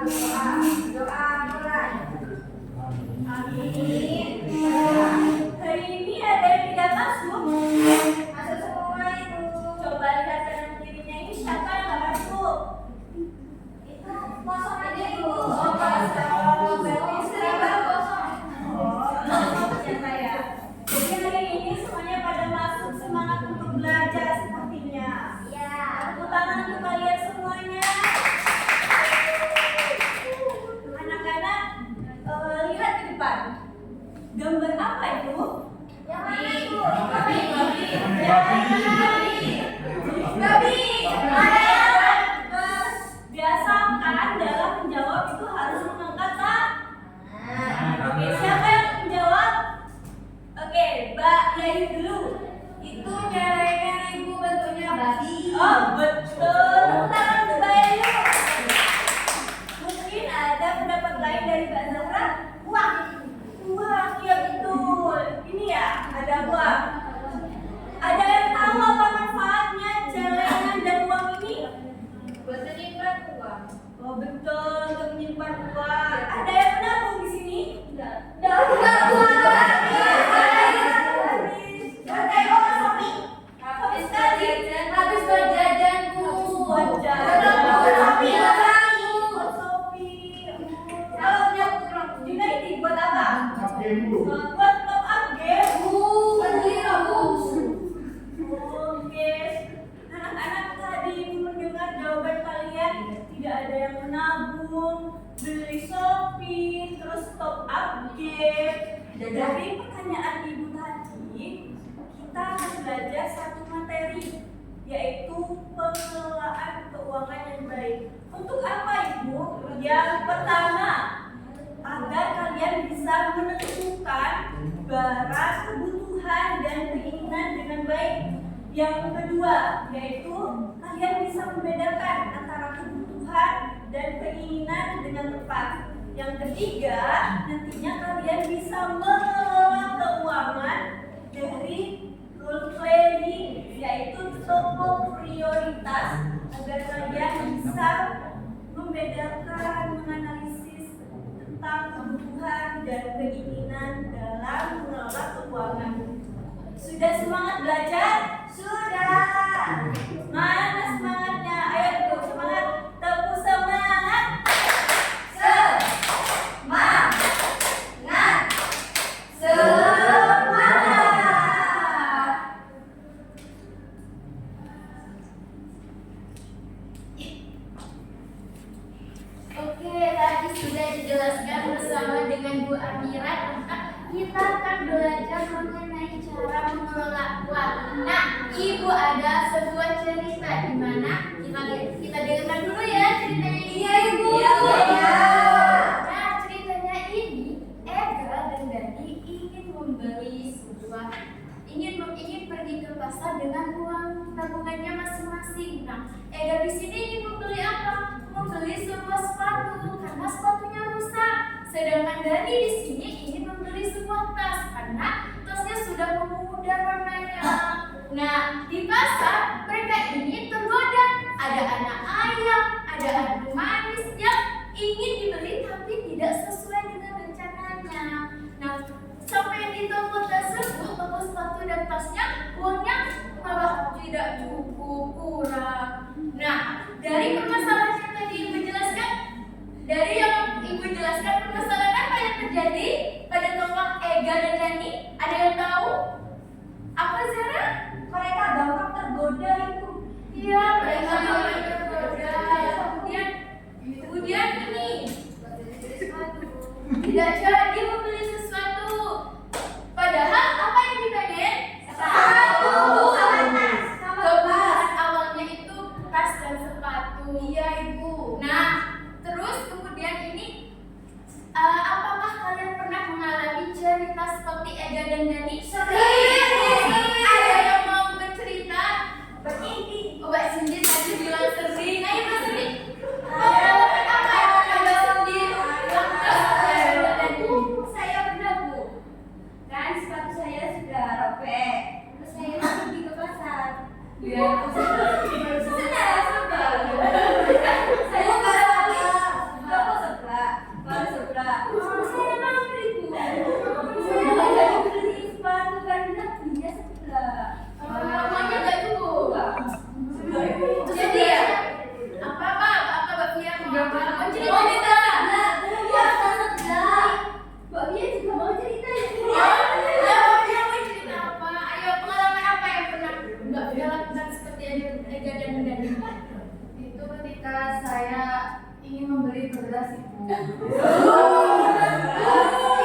Doa mulai. Amin. Hari ini ada yang tidak masuk. Masuk semua itu. Coba lihat kanan kirinya ini siapa yang nggak masuk? Itu kosong aja ibu. Oh, kosong. Berarti sekarang kosong. Siapa ya? Jadi hari ini semuanya pada masuk, semangat untuk belajar sepertinya. Iya. Tepuk tangan untuk kalian semuanya. Anak-anak, lihat ke depan. Gambar apa itu? Yang mana ibu? Babi. Babi. Biasa kan dalam menjawab itu harus mengangkat tangan. Oke, siapa yang menjawab? Oke, Mbak Yayu dulu. Itu ceweknya ibu bentuknya babi. Oh, betul. Tepuk tangan untuk Mbak Yayu. Mungkin ada pendapat lain dari Mbak Zahra? Uang, iya betul. Ini ya, ada uang. Ada yang tahu apa manfaatnya celengan dan uang ini? Buat menyimpan uang. Oh betul, untuk menyimpan uang. Ada yang menabung di sini? Enggak uang. Habis berjajan bu. Kalau punya kurang Dina ini buat apa? Ibu. Buat top up game. beli rebus. Oke, anak-anak tadi mendengar jawaban kalian, tidak ada yang menabung, beli shopping, terus top up game. Dari pertanyaan ibu tadi, kita akan belajar satu materi, yaitu pengelolaan keuangan yang baik. Untuk apa ibu? Yang pertama, agar kalian bisa menentukan barang kebutuhan dan keinginan dengan baik. Yang kedua, yaitu kalian bisa membedakan antara kebutuhan dan keinginan dengan tepat. Yang ketiga, nantinya kalian bisa mengelola keuangan dari role planning, yaitu toko prioritas, agar kalian bisa membedakan, menganalisis tentang kebutuhan dan keinginan dalam mengelola keuangan. Sudah semangat belajar? Sudah. Mana semangatnya? Ayo tepuk semangat. Tepuk semangat. Oke, tadi sudah dijelaskan bersama dengan Bu Amira tentang kita akan belajar mengenai cara mengelola uang. Nah, Ibu ada sebuah cerita di mana kita dengarkan dulu ya ceritanya. Iya, Ibu. Iya. Nah, ceritanya ini Ega dan Dani ingin pergi ke pasar dengan uang tabungannya masing-masing. Nah, Ega di sini ingin membeli apa? Membeli sebuah sepatu karena sepatunya rusak. Sedangkan Dani di sini ingin membeli sebuah tas karena tasnya sudah memudar warnanya. Nah, di pasar mereka ini tergoda. Ada anak ayam, ada adu manis yang ingin dibeli tapi tidak sesuai dengan rencananya. Nah, sampai di toko tersebut, toko sepatu dan tasnya, uangnya malah tidak cukup, kurang. Nah, dari permasalahan yang tadi Ibu jelaskan, dari yang Ibu jelaskan, permasalahan apa yang terjadi pada tokoh Ega dan Dani? Ada yang tahu? Apa, Zara? Mereka gampang tergoda itu. Iya, mereka gampang tergoda. Kemudian ini tidak jadi membeli sesuatu. Padahal apa yang dipengen? Sepatu sama tas. Kebutuhan awalnya itu tas dan sepatu. Iya ibu. Nah, terus kemudian ini apakah kalian pernah mengalami cerita seperti Ega dan Dani? Ada yang mau bercerita? Bermimpi. Oh, Mbak Cindy tadi bilang sering. Ayo Mbak Cindy. Pengalaman apa yang Mbak Cindy lakukan?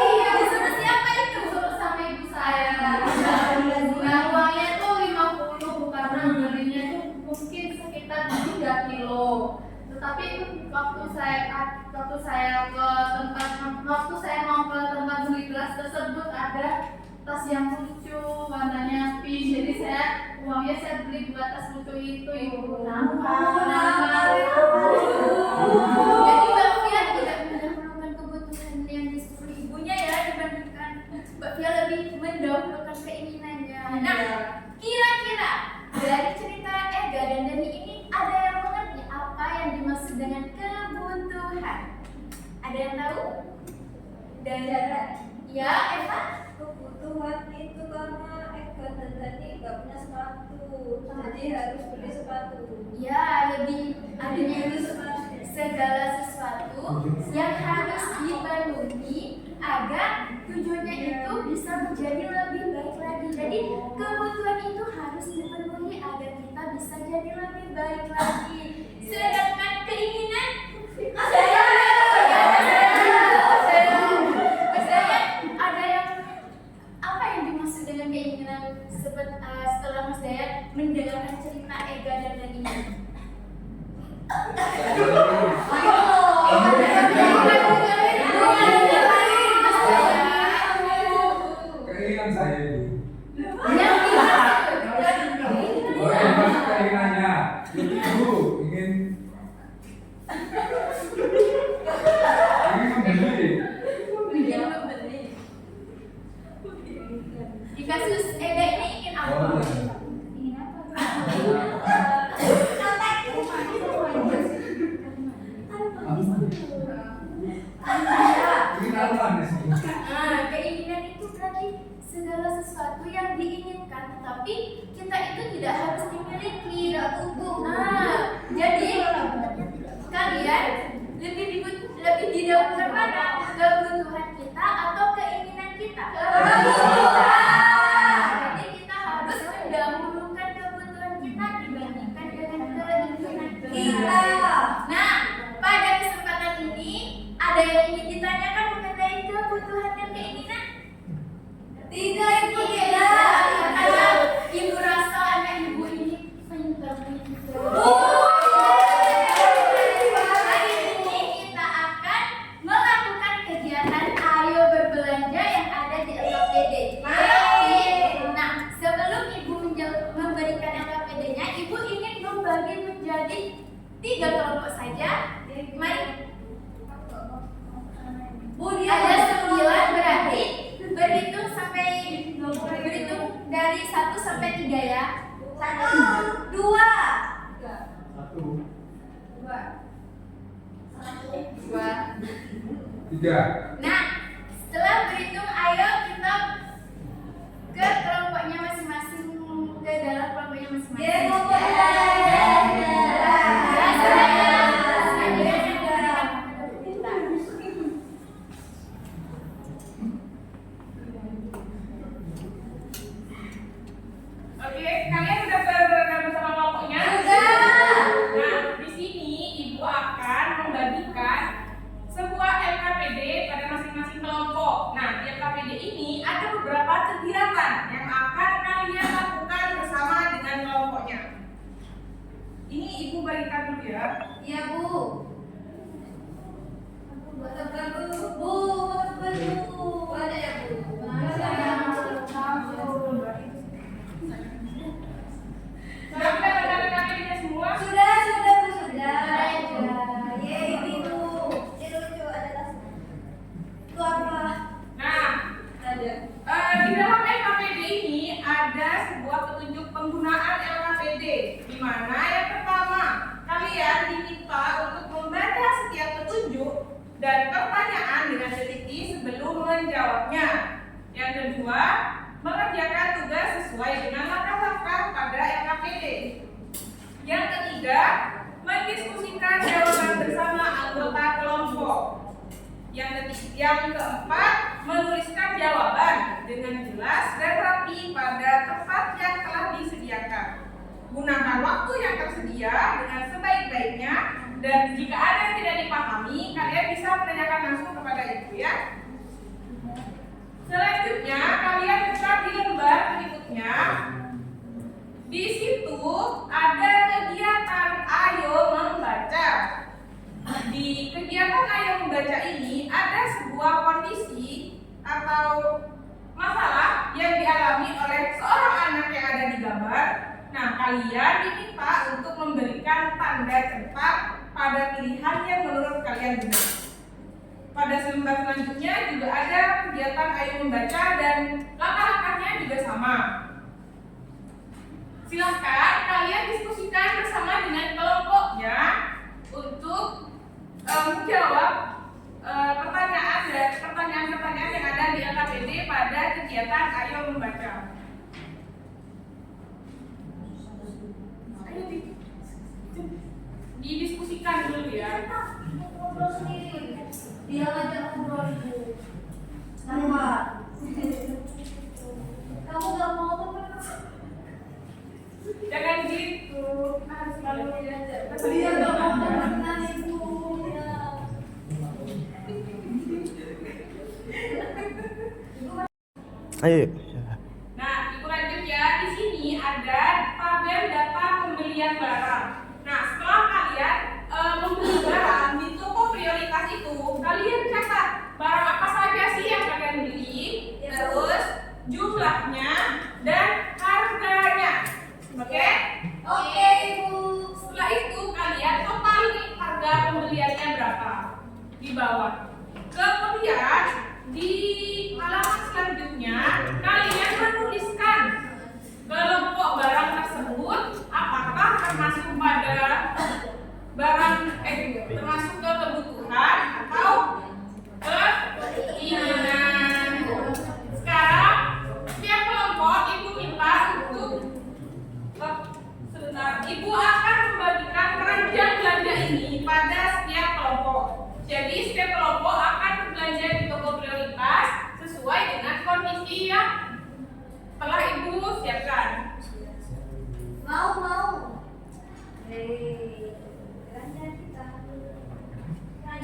Iya, disuruh siapa itu? Disuruh sama ibu saya. Nah, uangnya tuh 50 karena belinya tuh mungkin sekitar 3 kilo. Tetapi waktu saya mau ke tempat beli beras tersebut ada tas yang lucu warnanya pink. Jadi uangnya saya beli buat tas lucu itu, ibu. Jadi Mbak Fia tidak mendahulukan kebutuhan yang disuruh ibunya ya, dibandingkan Mbak Fia lebih mendahulukan keinginannya. Nah, kira-kira dari cerita Ega dan Dani ini ada yang mengerti apa yang dimaksud dengan kebutuhan? Ada yang tahu? Dan ya, Eva? Kebutuhan itu karena Eka dan Dani nggak punya sepatu, jadi harus beli sepatu. Ya, lebih adanya itu segala sesuatu yang harus dipenuhi agar tujuannya itu bisa menjadi lebih baik lagi. Jadi kebutuhan itu harus dipenuhi agar kita bisa jadi lebih baik lagi. Sedangkan keinginan saya ada yang apa yang dimaksud dengan keinginan setelah Mas Dayat mendengarkan cerita Ega dan Dani ini? Keinginan saya itu. Yang Oh, yang masuk keinginannya. Ibu ingin membeli. di kasus Ega ini ingin apa? Oh, iya. Ingin apa? Ingin apa nih sih? Nah, keinginan itu berarti segala sesuatu yang diinginkan, tetapi kita itu tidak harus dimiliki. Nah, jadi kalian lebih didahulukan mana? Kebutuhan kita atau keinginan kita? Jadi kita harus mendahulukan kebutuhan kita dibandingkan dengan keinginan kita. Nah, pada kesempatan ini ada yang ingin ditanyakan mengenai kebutuhan dan keinginan? Tidak, Ibu, tidak. Karena ibu rasa anak ibu ini pintar-pintar. Hari ini kita akan melakukan kegiatan Ayo Berbelanja yang ada di LKPD. Nah, sebelum ibu memberikan LKPD-nya, ibu ingin membagi menjadi 3 kelompok saja. Mari. Ada 9 berarti berhitung dari 1 sampai 3 ya. 1, 2, 3. Nah, setelah berhitung, ayo kita ke kelompoknya masing-masing, ke dalam kelompoknya masing-masing. Ya, kelompok A. Oke, kalian udah bergabung sama kelompoknya? Sudah. Nah, di sini ibu akan membagikan sebuah LKPD pada masing-masing kelompok. Nah, di LKPD ini ada beberapa kegiatan yang akan kalian lakukan bersama dengan kelompoknya. Ini ibu bagikan dulu ya. Iya, Bu. Buat apa, Bu? Ada ya, Bu? Sudah mendapatkan LKPD-nya semua? Sudah, Bu, sudah. Yeay, Ibu. Ini lucu, ada tasnya. Itu apa? Nah, Ada. di dalam LKPD ini ada sebuah petunjuk penggunaan LKPD, di mana yang pertama kalian diminta untuk membaca setiap petunjuk dan pertanyaan dengan teliti sebelum menjawabnya. Yang kedua, mengerjakan tugas sesuai dengan langkah-langkah pada LKPD. Yang ketiga, mendiskusikan jawaban bersama anggota kelompok. Yang keempat, menuliskan jawaban dengan jelas dan rapi pada tempat yang telah disediakan. Gunakan waktu yang tersedia dengan sebaik-baiknya Dan jika ada yang tidak dipahami, kalian bisa menanyakan langsung kepada ibu ya. Selanjutnya, kalian buka di lembar berikutnya. Di situ ada kegiatan Ayo Membaca. Di kegiatan Ayo Membaca ini ada sebuah kondisi atau masalah yang dialami oleh seorang anak yang ada di gambar. Nah, kalian diminta untuk memberikan tanda cepat pada pilihan yang menurut kalian benar. Pada lembar selanjutnya juga ada kegiatan Ayo Membaca dan langkah-langkahnya juga sama. Silahkan kalian diskusikan bersama dengan kelompoknya untuk menjawab pertanyaan-pertanyaan yang ada di LKPD pada kegiatan Ayo Membaca. Ayo didiskusikan dulu ya. Ngobrol sendiri. Dia ngajak ngobrol ibu. Kenapa? Kamu gak mau temen? Jangan gitu, harus selalu diajak. Dia gak mau temenan ibu. Ya. Ayo. Nah, ibu lanjut ya. Di sini ada tabel data pembelian barang. Nah, setelah kalian membeli barang di toko prioritas itu, kalian catat barang apa saja sih yang kalian beli, terus jumlahnya dan harganya. Oke? Oke ibu. Setelah itu kalian totalin harga pembeliannya berapa di bawah. Kemudian di halaman selanjutnya kalian menuliskan kelompok barang tersebut apakah termasuk pada barang termasuk ke kebutuhan atau keinginan. Sekarang setiap kelompok ibu minta untuk sebentar, ibu akan membagikan keranjang belanja ini pada setiap kelompok. Jadi setiap kelompok akan berbelanja di toko prioritas sesuai dengan kondisi yang telah ibu siapkan. Mau.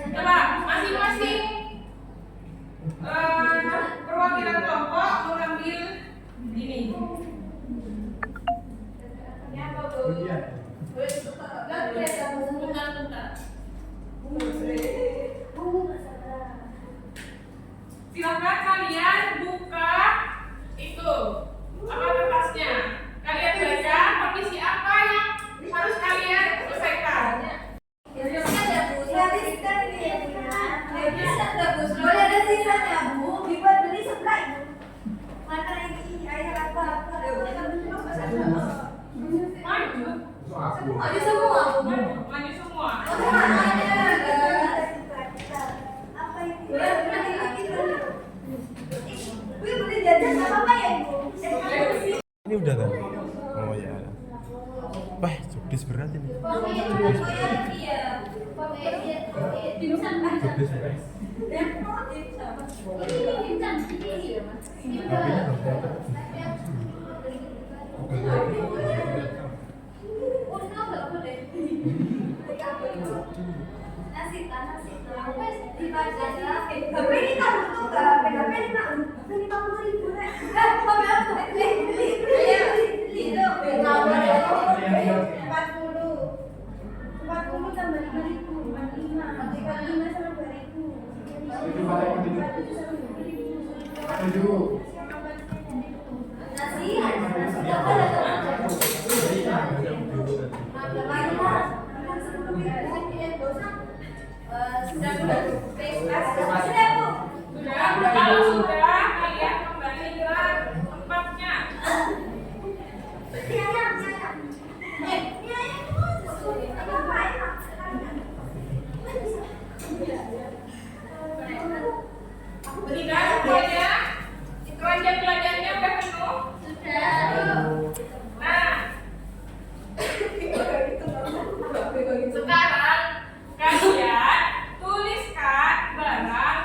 Coba masing-masing perwakilan kelompok mengambil ini. Ini apa tuh? Bentar. Silakan kalian buka itu apa kertasnya. Kalian baca kondisi apa yang harus kalian selesaikan. Ada sisanya bu, dibuat beli sebelah ibu. Mana ini air apa? Maju. Ada semua bu. Maju semua. Apa ini? Bu beli jajan nggak apa-apa ya ibu? Ini udah kan? Oh ya. Wah, jukis berat ini. Jukis berat. HP-nya Kalau sudah kalian kembali ke tempatnya. Sudah semuanya? Keranjang-keranjangnya udah penuh? Nah, sekarang kalian tuliskan barang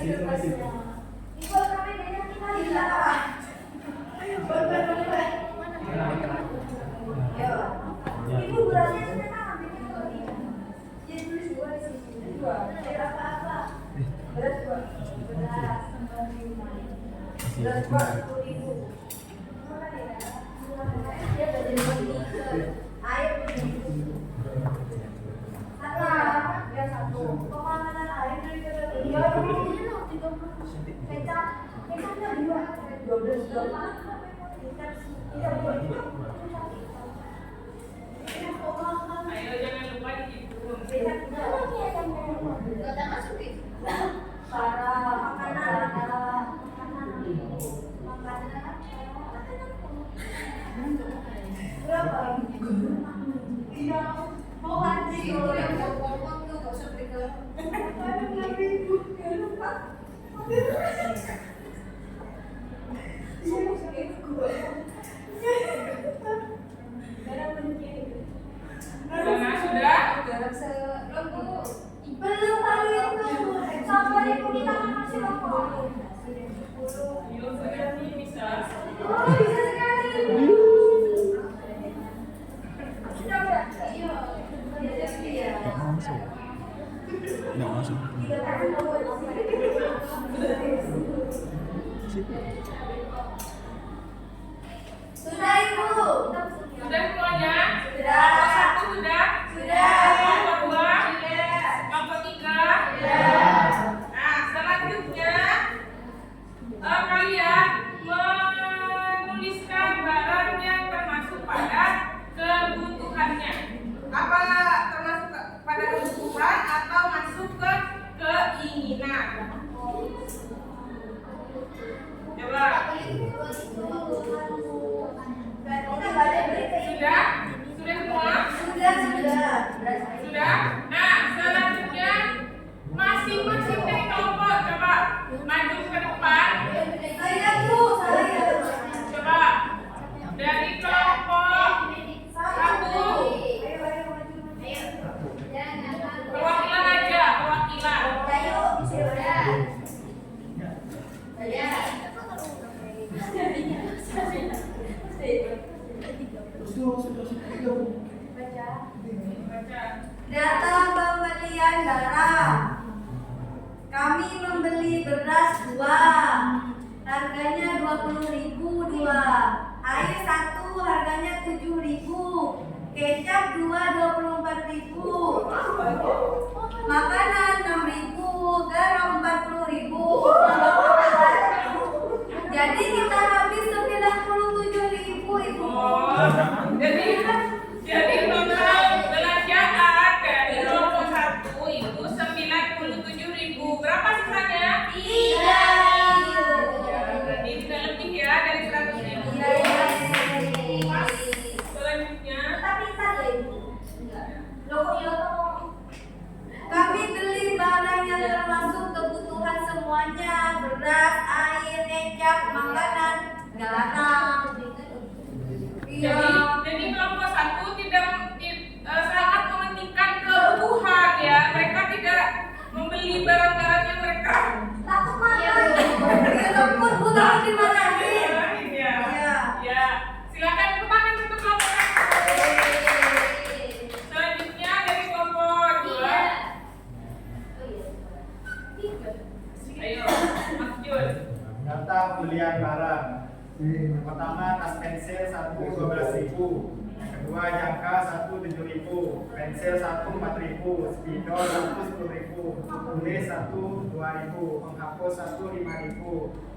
Ibu kami banyak kita di belakang. Ayo, boleh. Ibu beratnya sudah ambil ini. Jadi tulis 2 di sini. 2. Berat apa? Berat 2. Berat 95. Berat 20.000. Dia belajar begini. Air begini. Biar 1. Pemakanan air dari dia kecap. Kecapnya 2. 12 doang. Tidak buat itu. Ayo jangan lupa dihitung. Gak masukin. Para makanan berapa? Iya, mau anjing kalau yang ngomong tuh gak usah pegang. Sudah? Belum kali itu. Sampai ibu kita masih lapor. Ayo sudah nih bisa. Oh, bisa sekali. Sudah udah. Iya. Nggak masuk. Nggak masuk. Sudah ibu. Sudah semuanya? Sudah. Kelompok 1 sudah? Sudah. Kelompok 2? Sudah. Kelompok 3? Sudah. Nah, selanjutnya kalian menuliskan barang yang termasuk pada kebutuhannya. Apa termasuk pada kebutuhan atau masuk ke keinginan? Coba. Sudah? Sudah semua? Sudah? Nah, selanjutnya masing-masing dari kelompok coba maju ke depan. Saya Bu, saya. Coba dari kelompok 1 perwakilan aja, perwakilan. Ayo, bisa. Baca. Data pembelian barang. Kami membeli beras 2. Harganya 20.000 2. Air 1 harganya 7.000. Kecap 2 24.000. Makanan 6.000. Garam 40.000. Jadi kita habis 97.000 Ibu. Oh, jadi total belanjaan dari kelompok 1 itu 97.000. Berapa sisanya? 3. Ya, berarti tidak lebih ya dari 100.000. Pas. Selanjutnya kami beli barang yang termasuk kebutuhan semuanya, beras, air, kecap, makanan, garam. Iya. Jadi kelompok 1 tidak sangat mementingkan kebutuhan ya. Mereka tidak membeli barang-barang yang mereka Takut mana? Ya takut Bu, takut dimarahin. Ya. Iya. Ya. Silakan kembali untuk kelompok 1. Selanjutnya dari kelompok 2. Ayo, Mas Jun. Data pembelian barang. Yang pertama tas pensil 1 12.000. Yang kedua jangka 1 7.000. Pensil 1 4.000. Spidol 1 10.000. Tulis 1 2.000. Penghapus 1 5.000.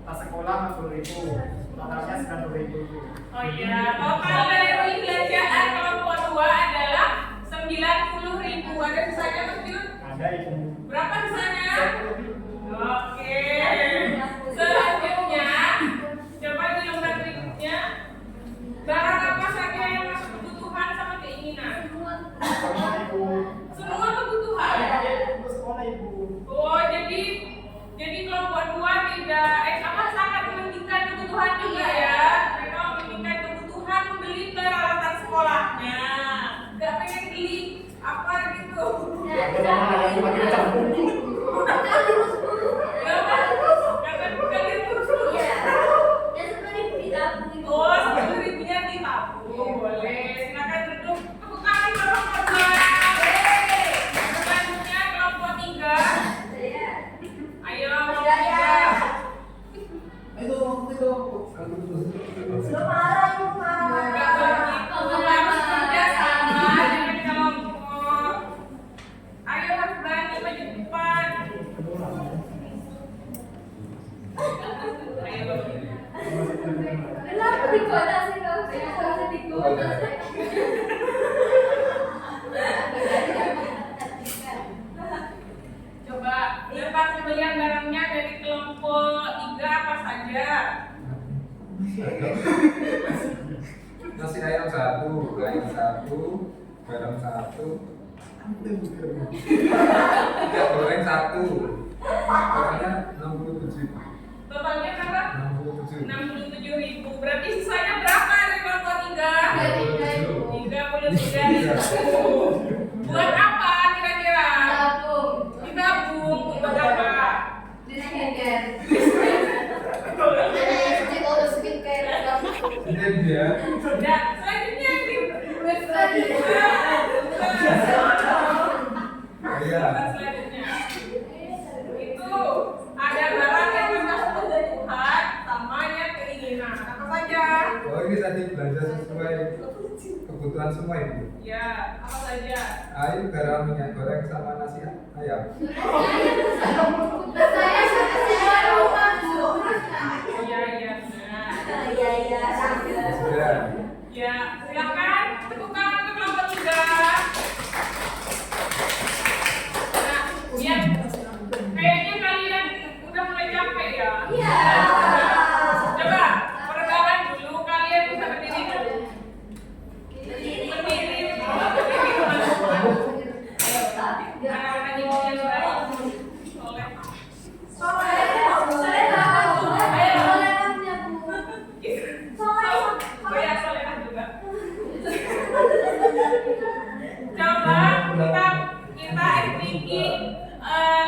Tas sekolah 40.000. Totalnya 90.000. Oh iya, total dari belanjaan kelompok 2 adalah 90.000. Ada sisanya Mas Jun? Ada ibu. Berapa sisanya? 10.000. Oke. Selanjutnya, coba di lembar berikutnya. Barang apa saja yang masuk kebutuhan sama keinginan? Sekolah ibu. Semua kebutuhan. Ibu sekolah ibu. Oh, jadi kelompok 2 tidak sangat mementingkan kebutuhan juga ya. Mereka mementingkan kebutuhan membeli peralatan sekolahnya. Gak pengen beli apa gitu. Aku sama lagi pakai campur. Gak Di kota sih kau saya di kota. Coba berapa pembelian barangnya dari kelompok 3 apa saja? Nasi ayam 1, ayam 1, garam 1, minyak goreng 1. Totalnya 67. Totalnya berapa? 67. 67.000. Berarti sisanya berapa dari kelompok 3? 33.000. Buat apa kira-kira? Ditabung untuk apa? Di skincare. Ini dia. Dan selanjutnya Iya. selanjutnya itu ada barang yang termasuk kebutuhan sama yang keinginan. Apa saja? Oh ini tadi belanja sesuai kebutuhan semua ibu. Ya, apa saja? Air, garam, minyak goreng sama nasi ayam. Saya semua rumah Iya, iya, benar. Iya iya. Sudah. Ya, silakan tepuk tangan untuk kelompok 3. Nah, ya, kayaknya kalian udah mulai capek ya. Iya. Coba peregangan dulu, kalian bisa berdiri dulu. Berdiri. Anak-anak ibu yang baik. Soleh. Saya solehah juga. Coba kita acting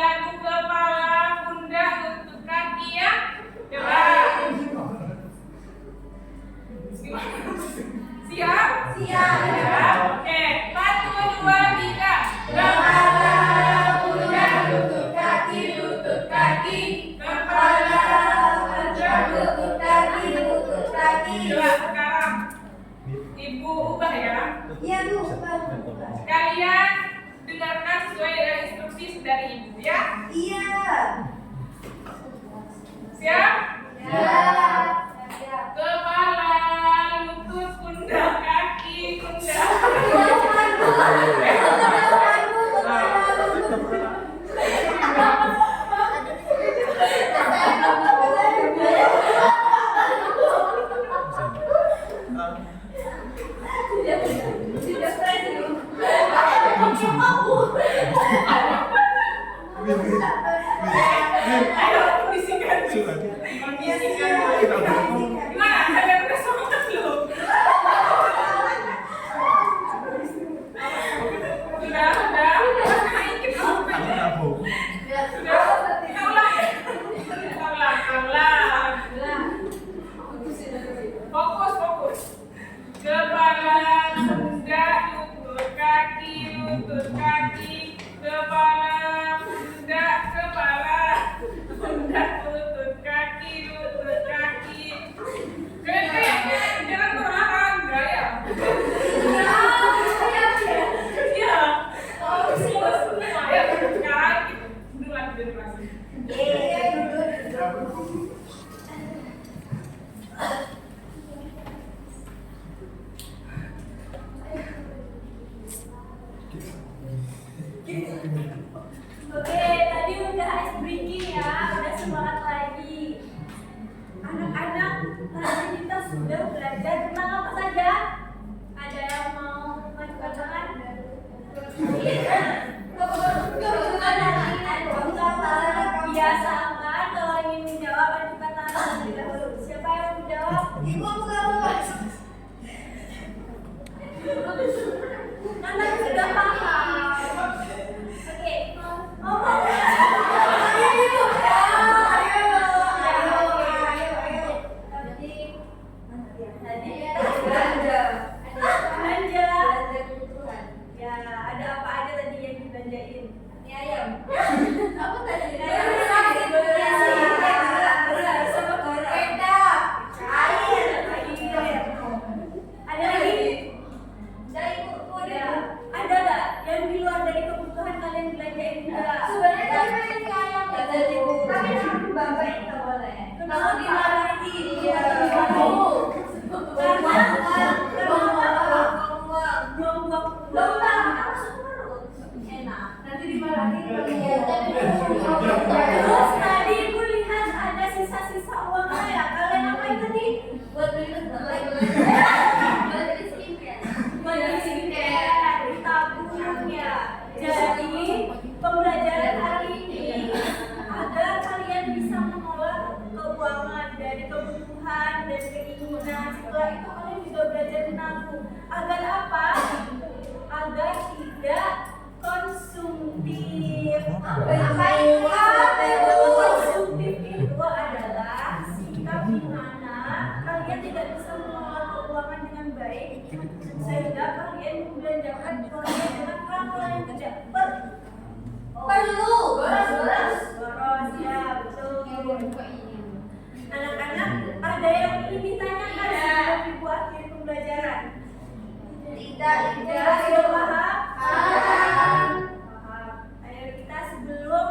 lagu kepala pundak untuk kaki ya. Coba. Siap? Siap. Oke, 1, 2, 3. Kepala, pundak, lutut kaki, lutut kaki. Kepala, pundak, lutut kaki, lutut kaki. Coba sekarang Ibu ubah ya. Iya Bu. Kalian dengarkan sesuai dengan instruksi dari Ibu ya. Iya. Siap? Ya. Kepala, lutut, pundak, kaki, pundak. Ayo kondisikan. Kondisikan. Gimana? Kalian udah semangat belum? Terus tadi ibu lihat ada sisa-sisa uangnya ya. Kalian apa itu nih? Buat beli skincare. Bagi skincare, ditabung ya. Jadi pembelajaran hari ini agar kalian bisa mengolah keuangan dari kebutuhan dan keinginan. Setelah itu kalian juga belajar menabung. Agar apa? Agar tidak konsumtif. Apa itu? Konsumtif itu adalah sikap di mana kalian tidak bisa mengelola keuangan dengan baik sehingga kalian membelanjakan kalian dengan hal-hal yang tidak perlu. Boros ya, betul. Anak-anak, ada yang ingin ditanyakan sebelum ibu akhiri pembelajaran? Tidak, sudah paham? Paham. Ayo kita sebelum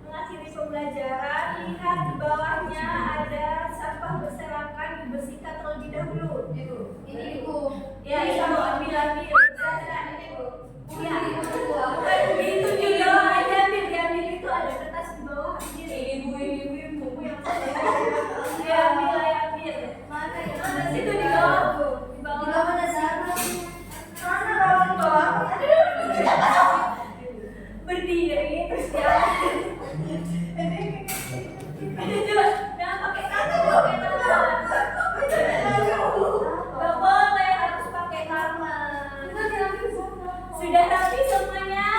mengakhiri pembelajaran, lihat di bawahnya ada sampah berserakan, dibersihkan terlebih dahulu. Ini ibu. Ya, ibu ambil. Ya, itu juga aja diambil itu ada kertas di bawah. Ibu yang ambil. Mana Itu di bawah. Di bawah ada sarung. Mana bawah? Berdiri terus ya. Itu juga jangan pakai tangan. Gak boleh, harus pakai tangan. Sudah rapi semuanya?